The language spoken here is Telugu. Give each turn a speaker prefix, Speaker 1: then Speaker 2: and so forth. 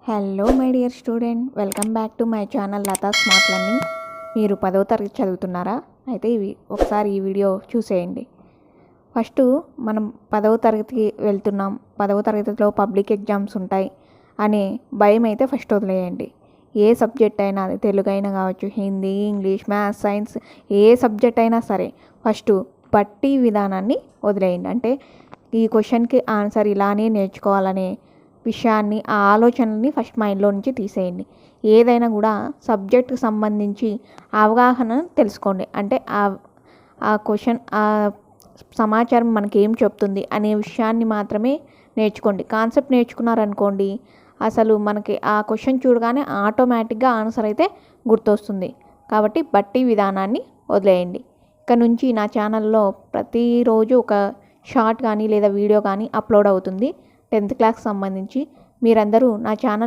Speaker 1: Hello my dear student, welcome back to my channel Latha smart learning. మీరు 10వ తరగతి చదువుతున్నారా? అయితే ఒకసారి ఈ వీడియో చూసేయండి. ఫస్ట్ మనం 10వ తరగతికి వెళ్తున్నాం, 10వ తరగతిలో పబ్లిక్ ఎగ్జామ్స్ ఉంటాయి అనే భయం అయితే ఫస్ట్ వదిలేయండి. ఏ సబ్జెక్ట్ అయినా, అది తెలుగు అయినా కావచ్చు, హిందీ, ఇంగ్లీష్, మ్యాథ్స్, సైన్స్, ఏ సబ్జెక్ట్ అయినా సరే ఫస్ట్ బట్టి విధానాన్ని వదిలేయండి. అంటే ఈ క్వశ్చన్కి ఆన్సర్ ఇలానే నేర్చుకోవాలనే విషయాన్ని, ఆ ఆలోచనల్ని ఫస్ట్ మైండ్లో నుంచి తీసేయండి. ఏదైనా కూడా సబ్జెక్టుకు సంబంధించి అవగాహన తెలుసుకోండి. అంటే ఆ క్వశ్చన్, ఆ సమాచారం మనకి ఏం చెప్తుంది అనే విషయాన్ని మాత్రమే నేర్చుకోండి. కాన్సెప్ట్ నేర్చుకున్నారనుకోండి, అసలు మనకి ఆ క్వశ్చన్ చూడగానే ఆటోమేటిక్గా ఆన్సర్ అయితే గుర్తొస్తుంది. కాబట్టి బట్టి విధానాన్ని వదిలేయండి. ఇక్కడ నుంచి నా ఛానల్లో ప్రతిరోజు ఒక షార్ట్ కానీ లేదా వీడియో కానీ అప్లోడ్ అవుతుంది 10th క్లాస్కి సంబంధించి. మీరందరూ నా ఛానల్